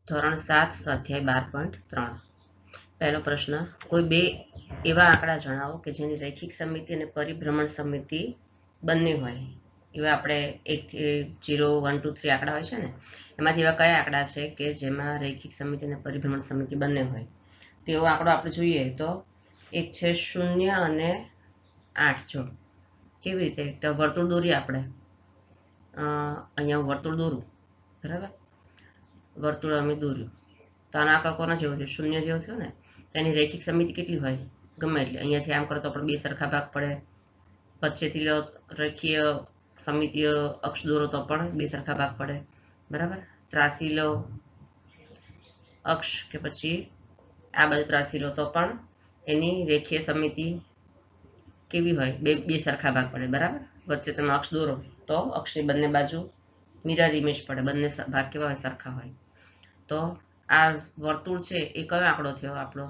ધોરણ 7 સ્વાધ્યાય 12.3 પહેલો પ્રશ્ન, કોઈ બે એવા આંકડા જણાવો કે જેની રૈખિક સમિતિ અને પરિભ્રમણ સમિતિ બંને હોય. એવા આપણે 1 થી 0, 1, 2, 3 આંકડા હોય છે ને, એમાંથી એવા કયા આંકડા છે કે જેમાં રૈખિક સમિતિ અને પરિભ્રમણ સમિતિ બંને હોય. તેવો આંકડો આપણે જોઈએ તો એક છે 0 અને 8. જો કેવી રીતે, તો વર્તુળ દોરીએ આપણે. અહીંયા વર્તુળ દોરું, બરાબર, વર્તુળ અમે દોર્યું તો આનો આકાર કોના જેવો થયો? 0 જેવો થયો ને. તેની રૈખિક સમિતિ કેટલી હોય? ગમે એટલે. અહીંયાથી આમ કરો તો પણ 2 સરખા ભાગ પડે. વચ્ચેથી લો રેખીય સમિતિય અક્ષ દોરો તો પણ 2 સરખા ભાગ પડે, બરાબર. ત્રાસી લો અક્ષ કે પછી આ બાજુ ત્રાસી લો તો પણ એની રેખીય સમિતિ કેવી હોય? બે સરખા ભાગ પડે, બરાબર. વચ્ચે તમે અક્ષ દોરો તો અક્ષની બંને બાજુ મિરર ઇમેજ પડે, બંને ભાગ કેવા હોય? સરખા હોય. તો આ વર્તુળ છે એ કયો આંકડો થયો આપણો?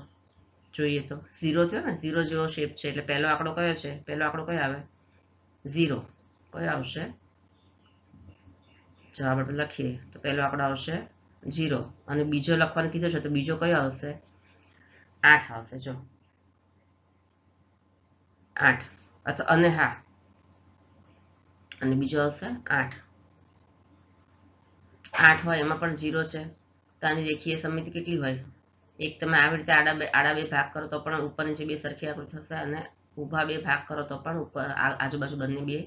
જોઈએ તો 0 થયો ને. 0 જેવો શેપ છે એટલે પહેલો આંકડો કયો છે? પહેલો આંકડો કયો આવે? 0. કયો આવશે? જવાબ આપણે લખીએ તો પહેલો આંકડો આવશે 0. અને બીજો લખવાનું કીધું છે તો બીજો કયો આવશે? 8 આવશે. જો 8 અથવા અને હા, અને બીજો આવશે 8. 8 હોય એમાં પણ 0 છે તો આની રેખીય સમિતિ કેટલી હોય? એક તમે આવી રીતે આડા બે ભાગ કરો તો પણ ઉપર નીચે 2 સરખી આકૃતિ થશે, અને ઊભા 2 ભાગ કરો તો પણ ઉપર આજુબાજુ બંને 2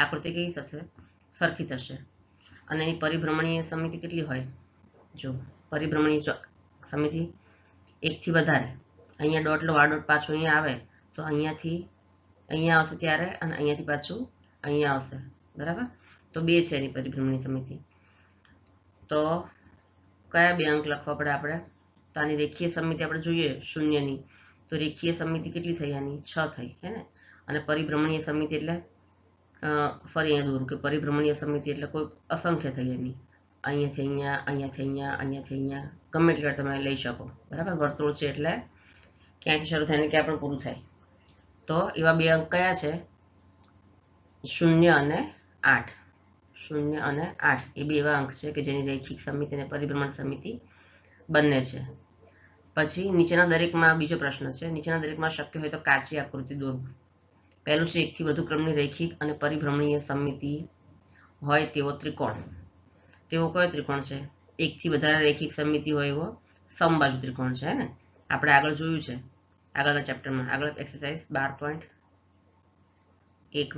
આકૃતિ કેવી થશે? સરખી થશે. અને એની પરિભ્રમણીય સમિતિ કેટલી હોય? જો પરિભ્રમણીય સમિતિ 1 થી વધારે. અહીંયા ડોટ લો, આ ડોટ પાછું અહીંયા આવે તો અહીંયાથી અહીંયા આવશે ત્યારે, અને અહીંયાથી પાછું અહીંયા આવશે, બરાબર. તો 2 છે એની પરિભ્રમણીય સમિતિ. તો કયા 2 અંક લખવા પડે આપણે? તો આની રેખીય સમિતિ આપણે જોઈએ 0 ની, તો રેખીય સમિતિ કેટલી થઈ? આની 6 થઈ, હે ને. અને પરિભ્રમણીય સમિતિ એટલે ફરી અહીંયા દોરું કે પરિભ્રમણીય સમિતિ એટલે કોઈ અસંખ્ય થઈ એની. અહીંયાથી અહીંયા, અહીંયાથી અહીંયા, અહીંયાથી અહીંયા, ગમે એટલે તમે લઈ શકો, બરાબર. વર્તુળ છે એટલે ક્યાંથી શરૂ થાય ને ક્યાં પણ પૂરું થાય. તો એવા 2 અંક કયા છે? 0 અને 8. 0 અને 8 એ 2 એવા અંક છે કે જેની રૈખિક સમિતિ અને પરિભ્રમણ સમિતિ બંને છે. પછી નીચેના દરેકમાં બીજો પ્રશ્ન છે, નીચેના દરેકમાં શક્ય હોય તો કાચી આકૃતિ દોરવું. પહેલું છે 1 થી વધુ ક્રમની રૈખિક અને પરિભ્રમણીય સમિતિ હોય તેવો ત્રિકોણ. તેવો કયો ત્રિકોણ છે? 1 થી વધારે રૈખિક સમિતિ હોય એવો સમબાજુ ત્રિકોણ છે, હે ને. આપણે આગળ જોયું છે, આગળના ચેપ્ટરમાં, આગળ એક્સરસાઇઝ 12.1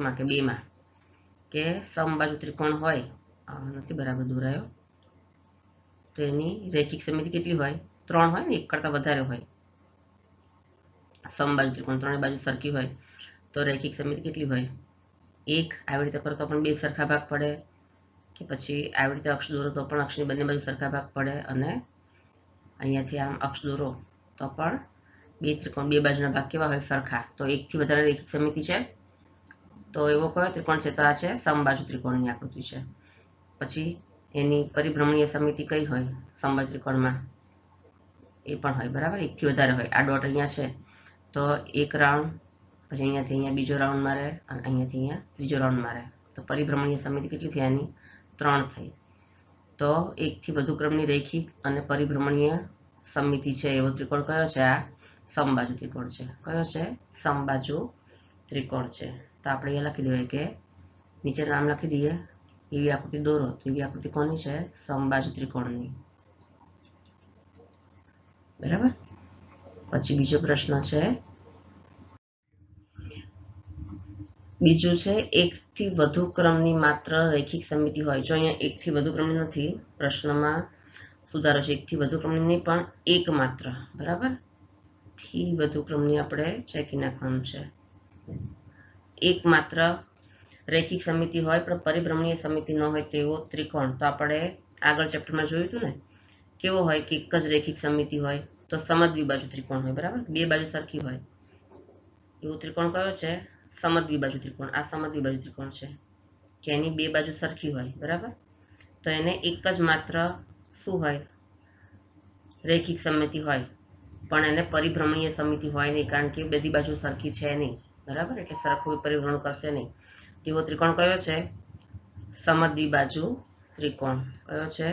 માં કે 2 માં, કે સમબાજુ ત્રિકોણ હોય, નથી બરાબર દોરાયો, તો એની રૈખિક સમિતિ કેટલી હોય? 3 હોય ને, 1 કરતાં વધારે હોય. સમબાજુ ત્રિકોણ 3 બાજુ સરખી હોય તો રૈખિક સમિતિ કેટલી હોય? 1. આવી રીતે કરો તો પણ 2 સરખા ભાગ પડે, કે પછી આવી રીતે અક્ષ દોરો તો પણ અક્ષની બંને બાજુ સરખા ભાગ પડે, અને અહીંયાથી આમ અક્ષ દોરો તો પણ 2 ત્રિકોણ 2 બાજુના ભાગ કેવા હોય? સરખા. તો 1 થી વધારે રૈખિક સમિતિ છે તો એવો કયો ત્રિકોણ છે? તો આ છે સમબાજુ ત્રિકોણની આકૃતિ છે. પછી એની પરિભ્રમણીય સમિતિ કઈ હોય સમબાજુ ત્રિકોણમાં? એ પણ હોય, બરાબર. 1 થી વધારે હોય. આ ડોટ અહીંયા છે તો 1 રાઉન્ડ, પછી અહીંયાથી અહીંયા બીજો રાઉન્ડ મારે, અને અહીંયાથી અહીંયા ત્રીજો રાઉન્ડ મારે. તો પરિભ્રમણીય સમિતિ કેટલી થઈ? આની 3 થઈ. તો 1 થી વધુ ક્રમની રૈખિક અને પરિભ્રમણીય સમિતિ છે એવો ત્રિકોણ કયો છે? આ સમબાજુ ત્રિકોણ છે. કયો છે? સમબાજુ ત્રિકોણ છે. તો આપણે અહીંયા લખી દેવાય કે નીચે નામ લખી દઈએ, એવી આકૃતિ દોરો. તો એવી આકૃતિ કોની છે? સમબાજુ ત્રિકોણની, બરાબર. પછી બીજો પ્રશ્ન છે, બીજું છે 1 થી વધુ ક્રમની માત્ર રૈખિક સમિતિ હોય. જો અહીંયા 1 થી વધુ ક્રમની નથી, પ્રશ્નમાં સુધારો છે. 1 થી વધુ ક્રમની નહીં, પણ એક માત્ર, બરાબર. થી વધુ ક્રમની આપણે ચેકી નાખવાનું છે. એક માત્ર રૈખિક સમિતિ હોય પણ પરિભ્રમણીય સમિતિ ન હોય તેવો ત્રિકોણ. તો આપણે આગળ ચેપ્ટરમાં જોયું હતું ને, કેવો હોય કે એક જ રૈખિક સમિતિ હોય તો સમદ્વિબાજુ ત્રિકોણ હોય, બરાબર. 2 બાજુ સરખી હોય એવો ત્રિકોણ કયો છે? સમદ્વિબાજુ ત્રિકોણ. આ સમદ્વિબાજુ ત્રિકોણ છે કે એની 2 બાજુ સરખી હોય, બરાબર. તો એને એક જ માત્ર શું હોય? રૈખિક સમિતિ હોય, પણ એને પરિભ્રમણીય સમિતિ હોય નહીં, કારણ કે બધી બાજુ સરખી છે નહીં, બરાબર. એટલે સરખું પરિભ્રમણ કરશે નહીં. તેવો ત્રિકોણ કયો છે? સમદ્વિબાજુ ત્રિકોણ. કયો છે?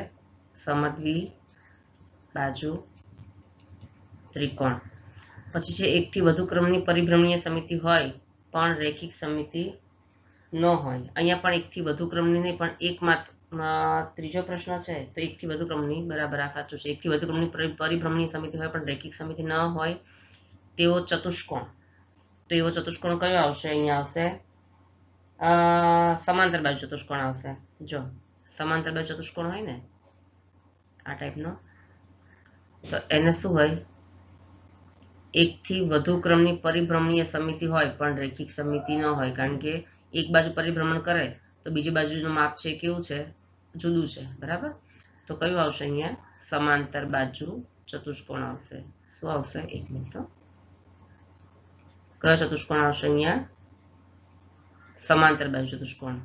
સમદ્વિબાજુ બાજુ ત્રિકોણ. પછી છે એકથી વધુ ક્રમની પરિભ્રમણીય સમિતિ હોય પણ રેખિક સમિતિ ન હોય. અહીંયા પણ એકથી વધુ ક્રમની નહીં પણ એક માત્ર ત્રીજો પ્રશ્ન છે તો એકથી વધુ ક્રમની, બરાબર આ સાચું છે. એકથી વધુ ક્રમની પરિભ્રમણીય સમિતિ હોય પણ રેખિક સમિતિ ન હોય તેવો ચતુષ્કોણ. તો એવો ચતુષ્કોણ કયો આવશે? અહીંયા આવશે સમાંતર બાજુ ચતુષ્કોણ આવશે. જો સમાંતર બાજુ ચતુષ્કોણ હોય ને આ ટાઈપનો, તો એને શું હોય? એકથી વધુ ક્રમની પરિભ્રમણીય સમિતિ હોય પણ રેખિક સમિતિ ન હોય, કારણ કે એક બાજુ પરિભ્રમણ કરે તો બીજી બાજુનું માપ છે કેવું છે? જુદું છે, બરાબર. તો કયું આવશે અહીંયા? સમાંતર બાજુ ચતુષ્કોણ આવશે. શું આવશે? એક મિનિટ, કયો ચતુષ્કોણ આવશે અહીંયા? સમાંતર બાજુ ચતુષ્કોણ.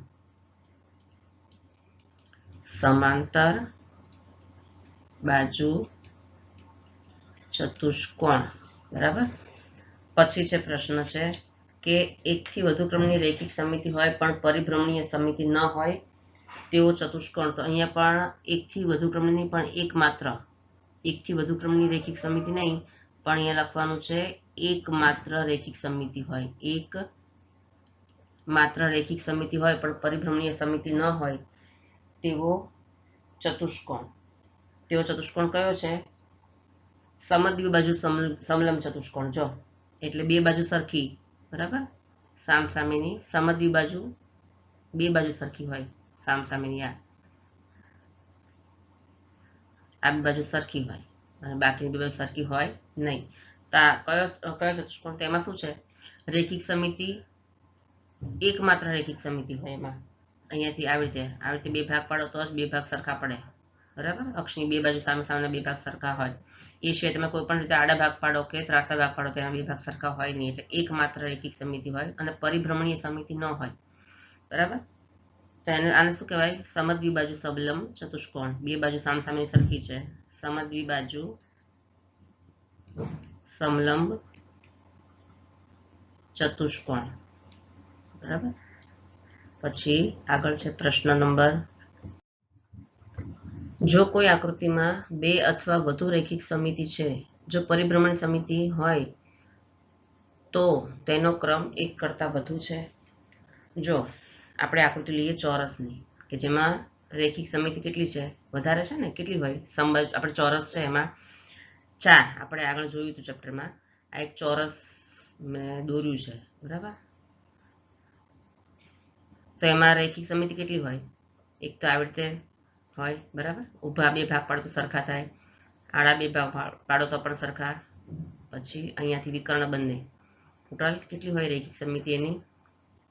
સમાંતર બાજુ ચતુષ્કોણ, બરાબર. પછી છે પ્રશ્ન છે કે એકથી વધુ ક્રમની રેખિક સમિતિ હોય પણ પરિભ્રમણીય સમિતિ ન હોય તેવો ચતુષ્કોણ. તો અહીંયા પણ એકથી વધુ ક્રમની પણ એકથી વધુ ક્રમની રેખિક સમિતિ નહીં પણ અહીંયા લખવાનું છે એક માત્ર રેખિક સમિતિ હોય. એક માત્ર રેખિક સમિતિ હોય પણ પરિભ્રમણીય સમિતિ ન હોય તેવો ચતુષ્કોણ. તેવો ચતુષ્કોણ કયો છે? સમદ્વિબાજુ સમલંબ ચતુષ્કોણ. જો એટલે બે બાજુ સરખી, બરાબર, સામસામેની. સમદ્વિબાજુ બે બાજુ સરખી હોય, સામસામેની. આ બે બાજુ સરખી હોય અને બાકીની બે બાજુ સરખી હોય નહીં. કયો ચતુષ્કોણ? તેમાં શું છે? રેખિક સમિતિ એકમાત્ર રેખિક સમિતિ હોય. એમાં અહીંયાથી આવી રીતે બે ભાગ પાડો તો જ બે ભાગ સરખા પડે, બરાબર. અક્ષની બે બાજુ સામે બે ભાગ સરખા હોય. એ સિવાય તમે કોઈ પણ રીતે આડા ભાગ પાડો કે ત્રાંસા ભાગ પાડો તેના બે ભાગ સરખા હોય નહીં. એટલે એકમાત્ર રેખિક સમિતિ હોય અને પરિભ્રમણીય સમિતિ ન હોય, બરાબર. તો આને શું કહેવાય? સમદ્વિબાજુ સમલંબ ચતુષ્કોણ. બે બાજુ સામસામે સરખી છે. સમદ્વિબાજુ સમલંબ ચતુષ્કોણ, બરાબર. પછી આગળ છે પ્રશ્ન નંબર, જો કોઈ આકૃતિમાં બે અથવા વધુ રેખિક સમિતિ છે, જો પરિભ્રમણ સમિતિ હોય તો તેનો ક્રમ એક કરતાં વધુ છે. જો આપણે આકૃતિ લઈએ ચોરસની, કે જેમાં રેખિક સમિતિ કેટલી છે? વધારે છે ને. કેટલી હોય? સમબાજુ. આપણે ચોરસ છે એમાં 4, આપણે આગળ જોયું હતું ચેપ્ટરમાં. આ એક ચોરસ મેં દોર્યું છે, બરાબર. તો એમાં રેખિક સમિતિ કેટલી હોય? એક તો આવી રીતે હોય, બરાબર. ઊભા બે ભાગ પાડો તો સરખા થાય, આડા બે ભાગ પાડો તો પણ સરખા. પછી અહીંયાથી વિકર્ણ બંને. ટોટલ કેટલી હોય રેખિક સમિતિ? એની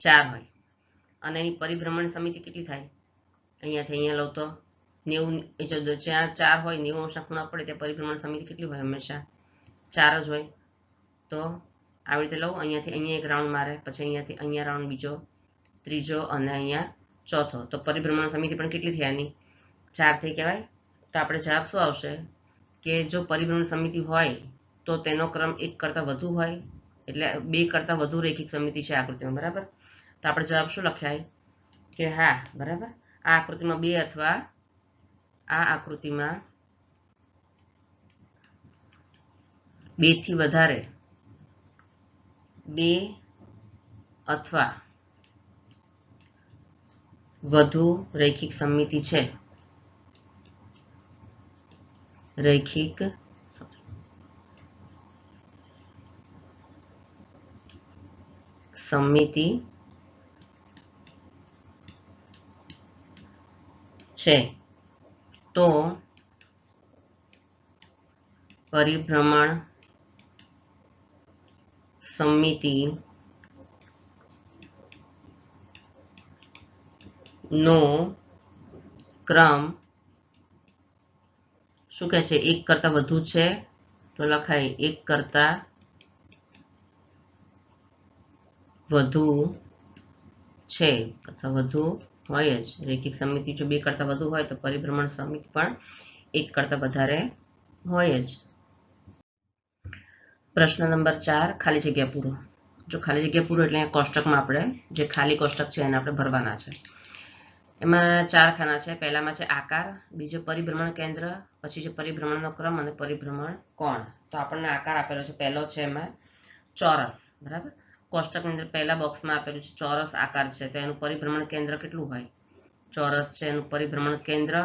4 હોય. અને એની પરિભ્રમણ સમિતિ કેટલી થાય? અહીંયાથી અહીંયા લો તો 90, જ્યાં 4 હોય 90 અંશના ખૂણા પડે ત્યાં પરિભ્રમણ સમિતિ કેટલી હોય? હંમેશા 4 જ હોય. તો આવી રીતે લઉં, અહીંયાથી અહીંયા એક રાઉન્ડ મારે, પછી અહીંયાથી અહીંયા રાઉન્ડ બીજો, ત્રીજો અને અહીંયા ચોથો. તો પરિભ્રમણ સમિતિ પણ કેટલી થઈ? આની 4 થઈ કહેવાય. તો આપણે જવાબ શું આવશે? કે જો પરિભ્રમણ સમિતિ હોય તો તેનો ક્રમ એક કરતાં વધુ હોય, એટલે બે કરતાં વધુ રેખિક સમિતિ છે આકૃતિમાં, બરાબર. તો આપણે જવાબ શું લખાય? કે હા, બરાબર. આ આકૃતિમાં બે અથવા આ આકૃતિમાં બે થી વધારે, બે અથવા વધુ રેખિક સમિતિ છે. રેખિક સમિતિ છે તો પરિભ્રમણ સમિતિ નો ક્રમ શું કહે છે? એક કરતાં વધુ છે. તો લખાય એક કરતાં વધુ છે અથવા વધુ હોય જ. રેખિક સમિતિ જો બે કરતાં વધુ હોય તો પરિભ્રમણ સમિતિ પણ એક કરતાં વધારે હોય જ. પ્રશ્ન નંબર 4, ખાલી જગ્યા પૂરો. જો ખાલી જગ્યા પૂરો એટલે કોષ્ટકમાં આપણે જે ખાલી કોષ્ટક છે એને આપણે ભરવાના છે. એમાં 4 ખાના છે. પહેલામાં છે આકાર, બીજો પરિભ્રમણ કેન્દ્ર, પછી છે પરિભ્રમણનો ક્રમ અને પરિભ્રમણ કોણ. તો આપણને આકાર આપેલો છે. પહેલો છે એમાં ચોરસ, બરાબર. કોષ્ટકની અંદર પહેલા બોક્સમાં આપેલું છે ચોરસ આકાર છે, તો એનું પરિભ્રમણ કેન્દ્ર કેટલું હોય? ચોરસ છે એનું પરિભ્રમણ કેન્દ્ર,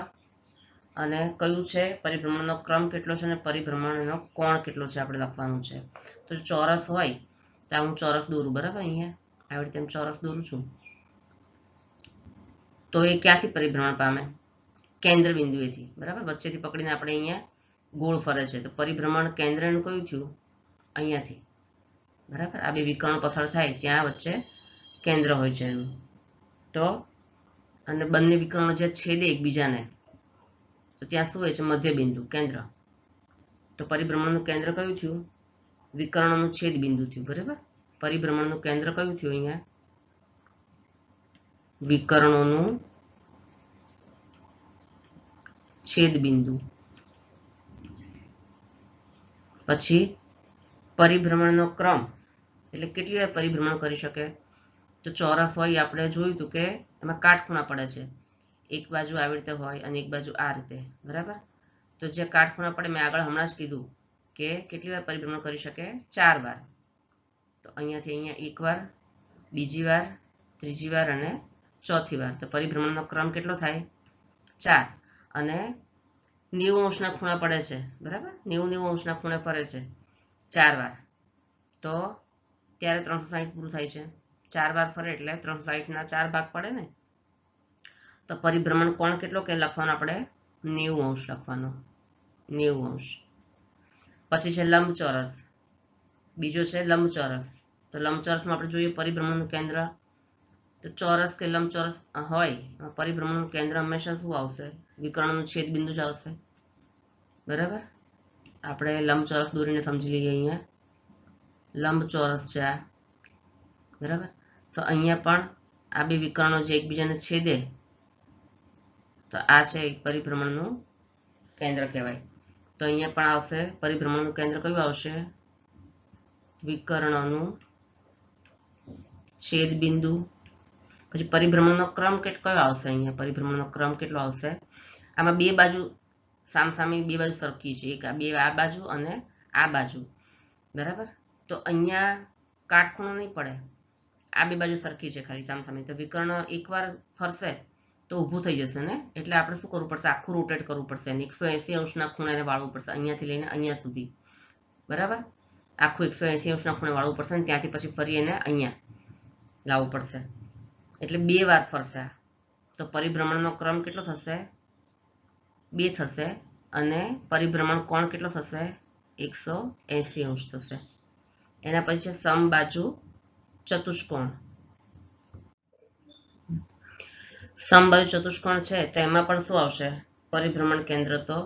અને કયું છે પરિભ્રમણનો ક્રમ કેટલો છે અને પરિભ્રમણનો કોણ કેટલો છે આપણે લખવાનું છે. તો ચોરસ હોય તો હું ચોરસ દોરું, બરાબર. અહીંયા આવી રીતે ચોરસ દોરું છું. તો એ ક્યાંથી પરિભ્રમણ પામે? કેન્દ્ર બિંદુએથી, બરાબર. વચ્ચેથી પકડીને આપણે અહીંયા ગોળ ફરે છે, તો પરિભ્રમણ કેન્દ્રનું કયું થયું? અહીંયાથી, બરાબર. આ બે વિકર્ણો પસાર થાય ત્યાં વચ્ચે કેન્દ્ર હોય છે એનું. તો અને બંને વિકર્ણો જે છેદે એકબીજાને, તો ત્યાં શું હોય છે? મધ્ય બિંદુ, કેન્દ્ર. તો પરિભ્રમણનું કેન્દ્ર કયું થયું? વિકર્ણોનું છેદ બિંદુ થયું, બરાબર. પરિભ્રમણનું કેન્દ્ર કયું થયું? અહીંયા વિકર્ણોનું છેદ બિંદુ. પછી પરિભ્રમણનો ક્રમ એટલે કેટલી વાર પરિભ્રમણ કરી શકે? તો ચોરસ હોય આપણે જોયું હતું કે એમાં કાટખૂણા પડે છે. એક બાજુ આવી રીતે હોય અને એક બાજુ આ રીતે, બરાબર. તો જે કાટખૂણા પડે મેં આગળ હમણાં જ કીધું કે કેટલી વાર પરિભ્રમણ કરી શકે? 4 વાર. તો અહીંયાથી અહીંયા એક વાર, બીજી વાર, ત્રીજી વાર અને ચોથી વાર. તો પરિભ્રમણનો ક્રમ કેટલો થાય? 4. અને 90 અંશના ખૂણા પડે છે, બરાબર. 90 અંશના ખૂણે ફરે છે 4 વાર. તો ત્યારે 360 પૂરું થાય છે. 4 વાર ફરે એટલે 360ના 4 ભાગ પડે ને. તો પરિભ્રમણ કોણ કેટલો કે લખવાનો આપણે? 90 અંશ લખવાનો, 90 અંશ. પછી છે લંબચોરસ. બીજો છે લંબચોરસ. તો લંબચોરસમાં આપણે જોઈએ પરિભ્રમણનું કેન્દ્ર. તો ચોરસ કે લંબચોરસ હોય એમાં પરિભ્રમણનું કેન્દ્ર હંમેશા શું આવશે? વિકર્ણનું છેદ બિંદુ જ આવશે, બરાબર. આપણે લંબચોરસ દોરીને સમજી લઈએ. અહીંયા લંબચોરસ છે આ, બરાબર. તો અહીંયા પણ આ બે વિકર્ણો જે એકબીજાને છેદે, તો આ છે પરિભ્રમણનું કેન્દ્ર કહેવાય. તો અહીંયા પણ આવશે પરિભ્રમણનું કેન્દ્ર કયું આવશે? વિકર્ણોનું છેદ બિંદુ. પછી પરિભ્રમણનો ક્રમ કયો આવશે? અહીંયા પરિભ્રમણનો ક્રમ કેટલો આવશે? આમાં બે બાજુ સામસામે બે બાજુ સરખી છે, એક આ બાજુ અને આ બાજુ, બરાબર. તો અહીંયા કાટખૂણો નહીં પડે, આ બે બાજુ સરખી છે ખાલી સામસામે. તો વિકર્ણ એકવાર ફરશે તો ઊભું થઈ જશે ને, એટલે આપણે શું કરવું પડશે? આખું રોટેટ કરવું પડશે અને 180 અંશના ખૂણે વાળવું પડશે, અહીંયાથી લઈને અહીંયા સુધી, બરાબર. આખું 180 અંશના ખૂણે વાળવું પડશે અને ત્યાંથી પછી ફરી એને અહીંયા લાવવું પડશે, એટલે 2 વાર ફરશે. તો પરિભ્રમણનો ક્રમ કેટલો થશે? 2 થશે. અને પરિભ્રમણ કોણ કેટલો થશે? 180 અંશ થશે. એના પછી છે સમબાજુ ચતુષ્કોણ. સમબાજુ ચતુષ્કોણ છે તો એમાં પણ શું આવશે? પરિભ્રમણ કેન્દ્ર તો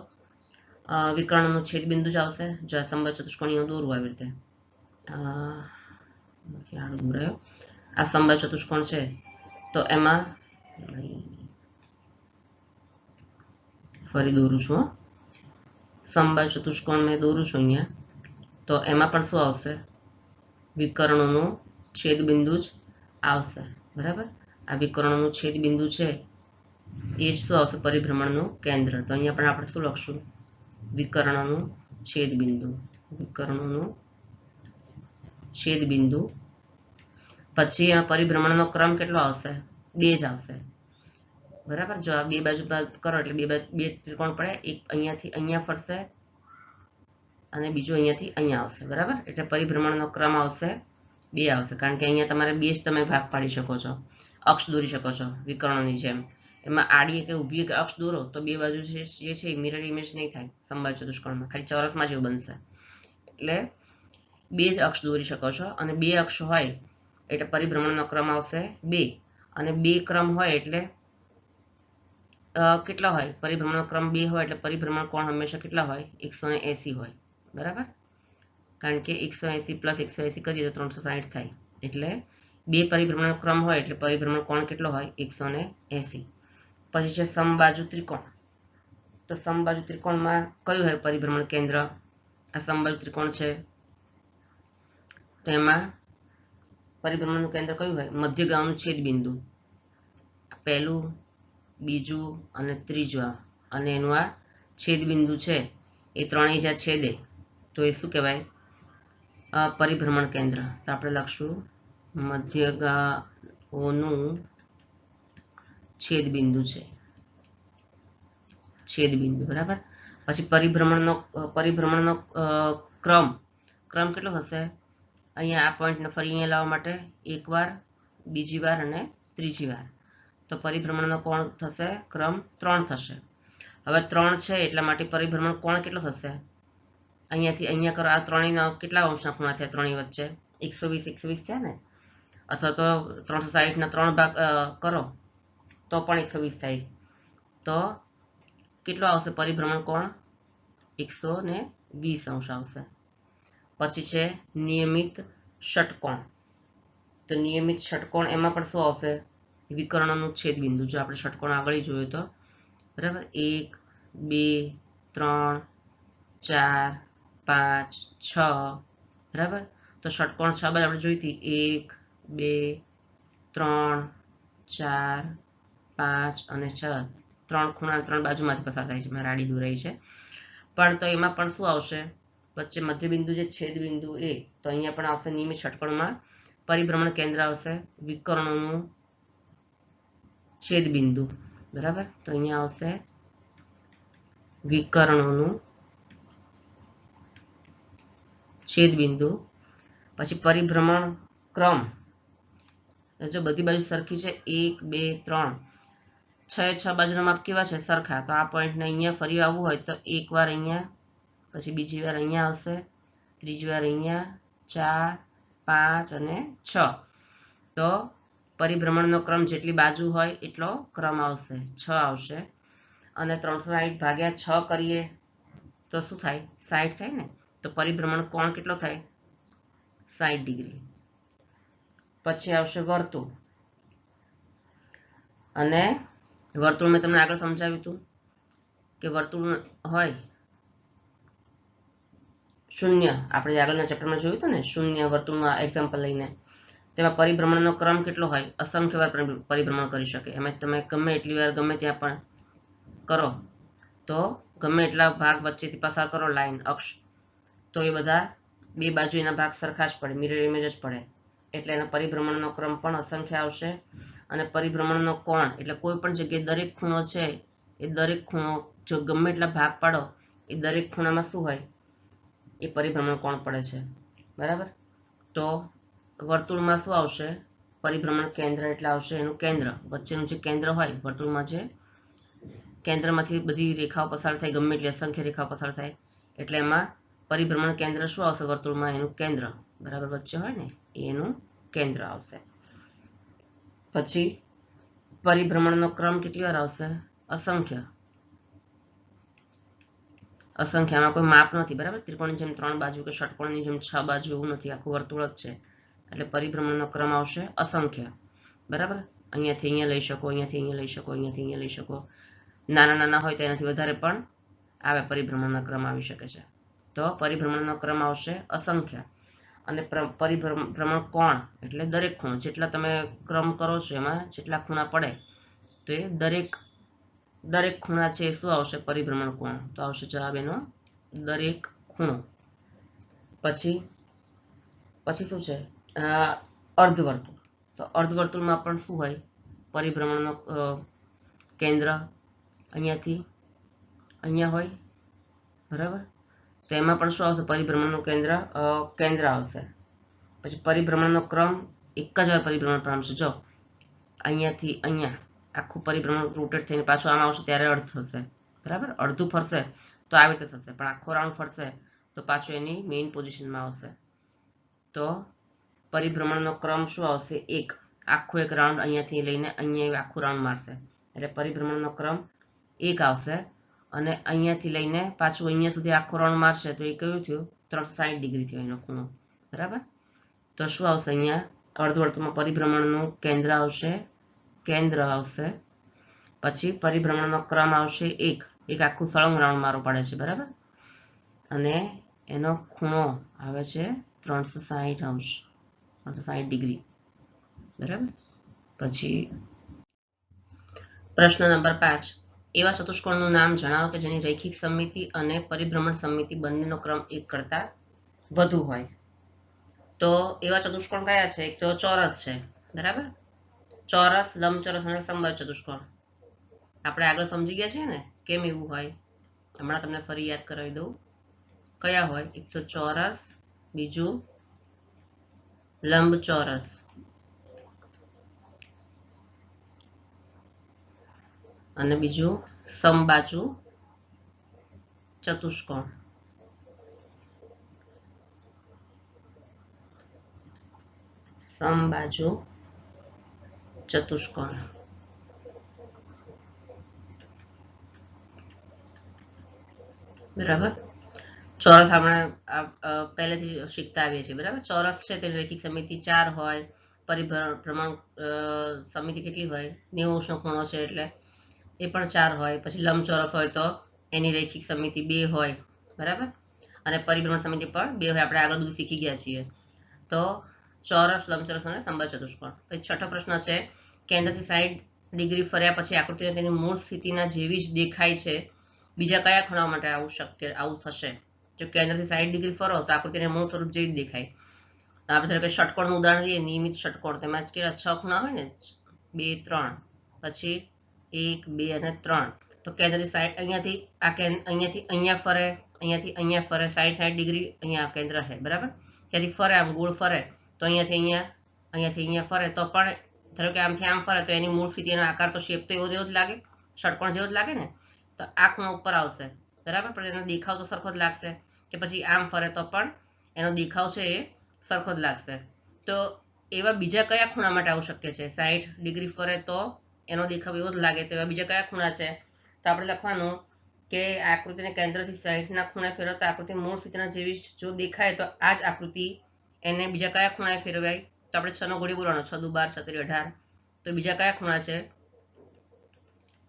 વિકર્ણનું છેદ બિંદુ જ આવશે. જો આ સમબાજુ ચતુષ્કોણ અહીંયા દોરવું આવી રીતે, આ સમબાજુ ચતુષ્કોણ છે તો એમાં ફરી દોરું છું. સમબાજુ ચતુષ્કોણ મેં દોરું છું અહીંયા. તો એમાં પણ શું આવશે? વિકર્ણોનું છેદ બિંદુ જ આવશે, બરાબર. આ વિકર્ણોનું છેદ બિંદુ છે એ જ શું આવશે? પરિભ્રમણનું કેન્દ્ર. તો અહીંયા પણ આપણે શું લખશું? વિકર્ણોનું છેદ બિંદુ, વિકર્ણોનું છેદ બિંદુ. પછી આ પરિભ્રમણનો ક્રમ કેટલો આવશે? 2 જ આવશે, બરાબર. જો આ બે બાજુ કરો એટલે બે ત્રિકોણ પડે, એક અહીંયાથી અહીંયા ફરશે અને બીજું અહીંયાથી અહીંયા આવશે, બરાબર. એટલે પરિભ્રમણનો ક્રમ આવશે 2 આવશે, કારણ કે અહીંયા તમારે 2 જ તમે ભાગ પાડી શકો છો, અક્ષ દોરી શકો છો વિકર્ણોની જેમ. એમાં આડી કે ઊભી કે અક્ષ દોરો તો બે બાજુ જે છે મિરર ઇમેજ નહીં થાય સમબાજુ ચતુષ્કોણમાં, ખાલી ચોરસમાં જેવું બનશે. એટલે 2 જ અક્ષ દોરી શકો છો, અને 2 અક્ષ હોય એટલે પરિભ્રમણનો ક્રમ આવશે 2. અને 2 ક્રમ હોય એટલે કેટલા હોય? પરિભ્રમણનો ક્રમ 2 હોય એટલે પરિભ્રમણ કોણ હંમેશા કેટલા હોય? 180 હોય, બરાબર. કારણ કે 180 + 180 કરીએ તો 360 થાય. એટલે 2 પરિભ્રમણનો ક્રમ હોય એટલે પરિભ્રમણ કોણ કેટલો હોય? 180. પછી છે સમબાજુ ત્રિકોણ. તો સમબાજુ ત્રિકોણમાં કયું હોય પરિભ્રમણ કેન્દ્ર? આ સમબાજુ ત્રિકોણ છે તો એમાં પરિભ્રમણનું કેન્દ્ર કયું હોય? મધ્યગાળાનું છેદ બિંદુ. પહેલું, બીજું અને ત્રીજું અને એનું આ છેદ બિંદુ છે એ ત્રણેય જ્યાં છેદે તો એ શું કહેવાય? પરિભ્રમણ કેન્દ્ર. તો આપણે લખશું મધ્યગાઓનું છેદ બિંદુ છે, છેદ બિંદુ, બરાબર. પછી પરિભ્રમણનો ક્રમ કેટલો થશે? અહીંયા આ પોઈન્ટને ફરી અહીંયા લાવવા માટે એકવાર, બીજી વાર અને ત્રીજી વાર. તો પરિભ્રમણનો કોણ થશે? ક્રમ 3 થશે. હવે 3 છે એટલા માટે પરિભ્રમણ કોણ કેટલો થશે? અહીંયાથી અહીંયા કરો, આ ત્રણેયના કેટલા અંશના ખૂણા થયા ત્રણેય વચ્ચે? 120 120 થયા ને? અથવા તો 360 ના 3 ભાગ કરો તો પણ 120 થાય. તો કેટલો આવશે પરિભ્રમણ કોણ? 120 અંશ આવશે. પછી છે નિયમિત ષટકોણ. તો નિયમિત ષટકોણ એમાં પણ શું આવશે? વિકર્ણનું છેદ બિંદુ. જો આપણે ષટકોણ આગળ જોયું તો, બરાબર, 1 2 3 4 5 6, બરાબર. તો ષટકોણ 6 બાજુ આપણે જોઈ હતી 1 2 3 4 5 અને 6. 3 ખૂણા 3 બાજુમાંથી પસાર થાય છે, મેં રાડી દોરાઈ છે. પણ તો એમાં પણ શું આવશે? વચ્ચે મધ્ય બિંદુ જે છેદ બિંદુ એ, તો અહીંયા પણ આવશે નિયમિત ષટકોણમાં પરિભ્રમણ કેન્દ્ર આવશે, વિકર્ણોનું છેદ બિંદુ, બરાબર. તો અહીંયા આવશે વિકર્ણોનું છેદ બિંદુ. પછી પરિભ્રમણ ક્રમ, જો બધી બાજુ સરખી છે 1 2 3, 6 બાજુના માપ કેવા છે? સરખા. તો આ પોઈન્ટને અહીંયા ફરી આવવું હોય તો એકવાર અહીંયા, પછી બીજી વાર અહીંયા આવશે, ત્રીજી વાર અહીંયા, 4 5 અને 6. તો પરિભ્રમણનો ક્રમ જેટલી બાજુ હોય એટલો ક્રમ આવશે, 6 આવશે. અને 360 ભાગ્યા 6 કરીએ તો શું થાય? 60 થાય ને? તો પરિભ્રમણ કોણ કેટલો થાય? 60 ડિગ્રી. પછી આવશે વર્તુળ. અને વર્તુળ મેં તમને આગળ સમજાવ્યું હતું કે વર્તુળ હોય શૂન્ય, આપણે આગળના ચેપ્ટરમાં જોયું હતું ને, શૂન્ય વર્તુળનું એક્ઝામ્પલ લઈને, તેમાં પરિભ્રમણનો ક્રમ કેટલો હોય? અસંખ્ય વાર પરિભ્રમણ કરી શકે. એમાં તમે ગમે એટલી વાર ગમે ત્યાં પણ કરો તો ગમે એટલા ભાગ વચ્ચેથી પસાર કરો લાઈન, અક્ષ, તો એ બધા બે બાજુ એના ભાગ સરખા જ પડે, મિરર ઇમેજ જ પડે. એટલે એના પરિભ્રમણનો ક્રમ પણ અસંખ્ય આવશે. અને પરિભ્રમણનો કોણ એટલે કોઈ પણ જગ્યાએ દરેક ખૂણો છે એ દરેક ખૂણો જો ગમે એટલા ભાગ પાડો એ દરેક ખૂણામાં શું હોય? એ પરિભ્રમણ કોણ પડે છે, બરાબર. તો વર્તુળમાં શું આવશે? પરિભ્રમણ કેન્દ્ર એટલે આવશે એનું કેન્દ્ર, વચ્ચેનું જે કેન્દ્ર હોય વર્તુળમાં, જે કેન્દ્રમાંથી બધી રેખાઓ પસાર થાય, ગમે એટલી અસંખ્ય રેખાઓ પસાર થાય, એટલે એમાં પરિભ્રમણ કેન્દ્ર શું આવશે? વર્તુળમાં એનું કેન્દ્ર, બરાબર, વચ્ચે હોય ને એનું કેન્દ્ર આવશે. પછી પરિભ્રમણનો ક્રમ કેટલી વાર આવશે? અસંખ્ય. અસંખ્ય, આમાં કોઈ માપ નથી, બરાબર. ત્રિકોણની જેમ 3 બાજુ કે ષટકોણની જેમ 6 બાજુ એવું નથી, આખું વર્તુળ જ છે. એટલે પરિભ્રમણનો ક્રમ આવશે અસંખ્ય, બરાબર. અહીંયાથી અહીંયા લઈ શકો, અહીંયાથી અહીંયા લઈ શકો, અહીંયાથી અહીંયા લઈ શકો. નાના નાના હોય તો એનાથી વધારે પણ આવે, પરિભ્રમણનો ક્રમ આવી શકે છે. તો પરિભ્રમણનો ક્રમ આવશે અસંખ્ય. અને પરિભ્રમણ કોણ એટલે દરેક ખૂણો, જેટલા તમે ક્રમ કરો છો એમાં જેટલા ખૂણા પડે તો એ દરેક ખૂણા છે એ શું આવશે? પરિભ્રમણ કોણ. તો આવશે જવાબ એનો દરેક ખૂણો. પછી શું છે? અર્ધવર્તુળ. તો અર્ધવર્તુળમાં પણ શું હોય? પરિભ્રમણનો કેન્દ્ર અહીંયાથી અહીંયા હોય, બરાબર. તો એમાં પણ શું આવશે? પરિભ્રમણનું કેન્દ્ર આવશે. પછી પરિભ્રમણનો ક્રમ એક જ વાર પરિભ્રમણ પામશે. જો અહીંયાથી અહીંયા આખું પરિભ્રમણ રોટેટ થઈને પાછું આમાં આવશે ત્યારે અર્ધ થશે, બરાબર. અડધું ફરશે તો આવી રીતે થશે, પણ આખો રાઉન્ડ ફરશે તો પાછું એની મેઇન પોઝિશનમાં આવશે. તો પરિભ્રમણનો ક્રમ શું આવશે? આખું એક રાઉન્ડ અહીંયાથી લઈને અહીંયા આખું રાઉન્ડ મારશે એટલે પરિભ્રમણનો ક્રમ 1 આવશે. અને અહીંયાથી લઈને પાછું અહીંયા સુધી આખો રાઉન્ડ મારશે તો એ કયું થયું? 360 ડિગ્રી થયો એનો ખૂણો, બરાબર. તો શું આવશે? અહીંયા અર્ધવર્તુળમાં પરિભ્રમણનું કેન્દ્ર આવશે, પછી પરિભ્રમણનો ક્રમ આવશે 1 આખું સળંગ રાઉન્ડ મારો પડે છે, બરાબર. અને એનો ખૂણો આવે છે 360 અંશ, 360 ડિગ્રી, બરાબર. પછી પ્રશ્ન નંબર 5, એવા ચતુષ્કોણનું નામ જણાવો કે જેની રૈખિક સમમિતિ અને પરિભ્રમણ સમમિતિ બંનેનો ક્રમ 1 કરતા વધુ હોય. તો એવા ચતુષ્કોણ કયા છે? એક તો ચોરસ છે, બરાબર. ચોરસ, લંબચોરસ અને સમબાહુ ચતુષ્કોણ આપણે આગળ સમજી ગયા છીએ ને કેમ એવું હોય. હમણાં તમને ફરી યાદ કરાવી દઉં. કયા હોય? એક તો ચોરસ, બીજું લંબચોરસ અને બીજું સમબાજુ ચતુષ્કોણ. સમબાજુ ચતુષ્કોણ. બરાબર. ચોરસ આપણે પહેલેથી શીખતા આવીએ છીએ, બરાબર. ચોરસ છે તેની રૈખિક સમમિતિ 4 હોય, પરિભ્રમણ સમમિતિ કેટલી હોય? 90° ખૂણો છે એટલે એ પણ 4 હોય. પછી લંબચોરસ હોય તો એની રૈખિક સમમિતિ 2 હોય, બરાબર. અને પરિભ્રમણ સમમિતિ પણ 2 હોય. આપણે આગળ બધું શીખી ગયા છીએ. તો ચોરસ, લંબચોરસ અને સમબાહુ ચતુષ્કોણ. પછી છઠ્ઠો પ્રશ્ન છે, કેન્દ્રથી 60° ફર્યા પછી આકૃતિને તેની મૂળ સ્થિતિના જેવી જ દેખાય છે, બીજા કયા ખૂણા માટે આવું થશે? જો કેન્દ્રથી 60° ફરો તો આકૃતિને મૂળ સ્વરૂપ જેવી જ દેખાય. આપણે ધારો કે ષટકોણનું ઉદાહરણ લઈએ, નિયમિત ષટકોણ. તેમાં કેટલા 6 ખૂણા હોય ને, 2, 3, પછી 1, 2 અને 3. તો કેન્દ્રથી 60 અહીંયાથી અહીંયા ફરે, અહીંયાથી અહીંયા ફરે, 60° અહીંયા કેન્દ્ર છે, બરાબર. ત્યાંથી ફરે, આમ ગોળ ફરે તો અહીંયાથી અહીંયા ફરે તો પણ ધારો કે આમથી આમ ફરે તો એની મૂળ સ્થિતિ, એનો આકાર તો શેપ તો એવો જ લાગે, ષટકોણ જેવો જ લાગે ને. તો આ ખૂણો ઉપર આવશે, બરાબર. પણ એનો દેખાવ તો સરખો જ લાગશે. કે પછી આમ ફરે તો પણ એનો દેખાવ છે એ સરખો જ લાગશે. તો એવા બીજા કયા ખૂણા માટે આવું શક્ય છે? 60° ફરે તો એનો દેખાવ એવો જ લાગે, તો એવા બીજા કયા ખૂણા છે? તો આપણે લખવાનું કે આકૃતિને કેન્દ્રથી 60ના ખૂણે ફેરવતા આકૃતિ મૂળ સ્થિતિના જેવી જો દેખાય તો આ જ આકૃતિ એને બીજા કયા ખૂણાએ ફેરવાય? તો આપણે 6 નો ઘોડી બોલવાનો, 6 દુ 12, 6 તરી 18. તો બીજા કયા ખૂણા છે?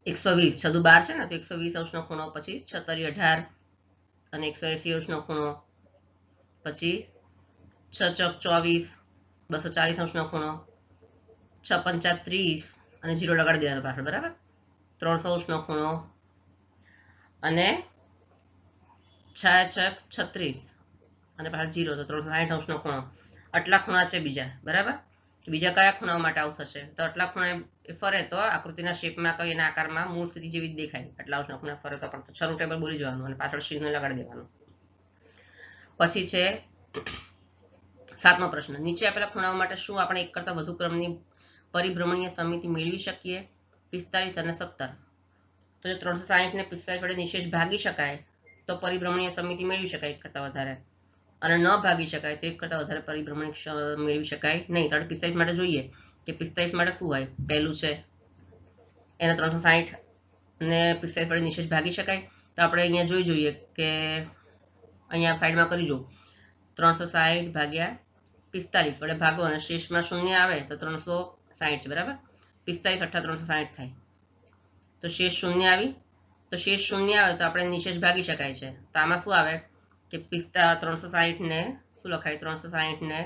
120, 6 દુ 12 છે ને, તો 120° નો ખૂણો, પછી 6 તરી 18 અને 180° નો ખૂણો, પછી 6 ચોક 24, 240° નો ખૂણો, 6 પંચા 30 અને 0 લગાડી દેવાનો પાછળ, બરાબર. 300° નો ખૂણો અને 6 છક 36 અને પાછળ 0, તો 360° નો ખૂણો. આટલા ખૂણા છે બીજા, બરાબર. બીજા કયા ખૂણા માટે આવું થશે? તો આટલા ખૂણે ફરે તો આકૃતિના શેપમાં કઈ એના આકારમાં મૂળ સ્થિતિ જેવી જ દેખાય. આટલા અંશના ખૂણે ફરે તો પણ 6 નું ટેબલ બોલી જવાનું અને પાછળ શીને લગાડી દેવાનું. પછી છે 7મો પ્રશ્ન, નીચે આપેલા ખૂણાઓ માટે શું આપણે એક કરતા વધુ ક્રમની પરિભ્રમણીય સમમિતિ મેળવી શકીએ? 45 અને 17. તો જો 360 ને 45 વડે નિશેષ ભાગી શકાય તો પરિભ્રમણીય સમમિતિ મેળવી શકાય એક કરતા વધારે, અને ન ભાગી શકાય તો એક કરતા વધારે પરિભ્રમણ મેળવી શકાય નહીં. તો 45 માટે જોઈએ કે 45 માટે શું હોય? પહેલું છે એને 360 ને 45 વડે નિશેષ ભાગી શકાય. તો આપણે અહીંયા જોઈએ કે અહીંયા સાઈડમાં કરી જો, 360 ભાગ્યા 45 વડે ભાગો અને શેષમાં શૂન્ય આવે તો 360 છે, બરાબર. 45 × 8 360 થાય. તો શેષ શૂન્ય આવી, તો શેષ શૂન્ય આવે તો આપણે નિશેષ ભાગી શકાય છે. તો આમાં શું આવે કે 360 ને શું લખાય? 360 ને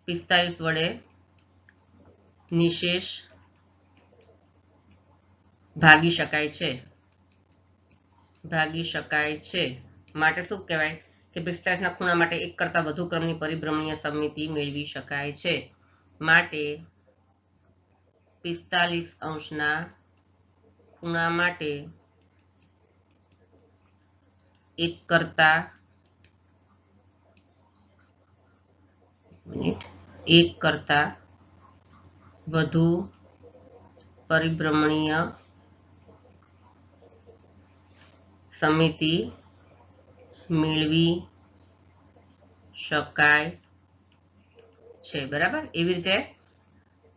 45 વડે નિશેષ ભાગી શકાય છે. ભાગી શકાય છે માટે શું કહેવાય કે 45 ના ખૂણા માટે એક કરતા વધુ ક્રમની પરિભ્રમણીય સમમિતિ મેળવી શકાય છે. માટે 45° ના ખૂણા માટે એક કરતા વધુ પરિભ્રમણીય સમમિતિ મેળવી શકાય છે, બરાબર. એવી રીતે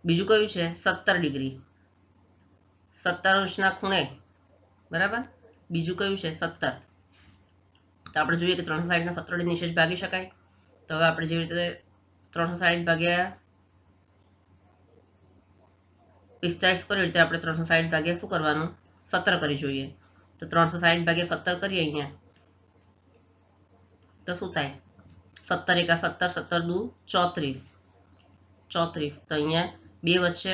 બીજું કયું છે? 17°, 17° ના ખૂણે, બરાબર. બીજું કયું છે? 17. તો આપણે જોઈએ કે 360 ના 17 વડે નિશેષ ભાગી શકાય. તો હવે આપણે જેવી રીતે 360 ભાગ્યા 45 કર્યું રીતે આપણે 360 ભાગ્યા શું કરવાનું? 17 કરી જોઈએ. તો 360 ભાગ્યા 17 કરીએ અહીંયા તો શું થાય? 17 × 17, 17 દુ 34, તો અહીંયા બે વચ્ચે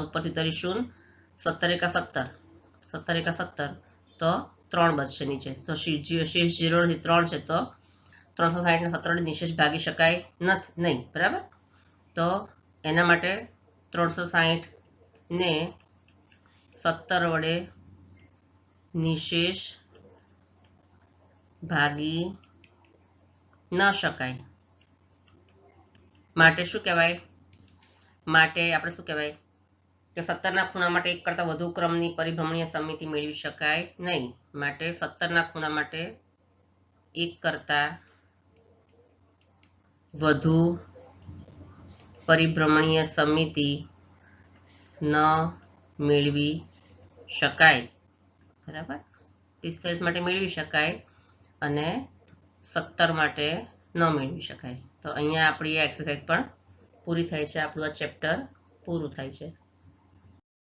ઉપરથી તરી શૂન્ય, 17 એકા 17, 17 એકા 17, તો 3 બચશે નીચે, તો શેષ 0 થી 3 છે, તો 360 ને 17 નિશેષ ભાગી શકાય નહીં, બરાબર. તો એના માટે 360 ને 17 વડે નિશેષ ભાગી ન શકાય. માટે શું કહેવાય? માટે આપણે શું કહેવાય કે 17ના ખૂણા માટે એક કરતાં વધુ ક્રમની પરિભ્રમણીય સમિતિ મેળવી શકાય નહીં. માટે 17ના ખૂણા માટે એક કરતાં વધુ પરિભ્રમણીય સમિતિ ન મેળવી શકાય, બરાબર. 45 માટે મેળવી શકાય અને 17 માટે ન મેળવી શકાય. તો અહીંયા આપણી આ એક્સરસાઇઝ પણ પૂરી થાય છે, આપણું આ ચેપ્ટર પૂરું થાય છે.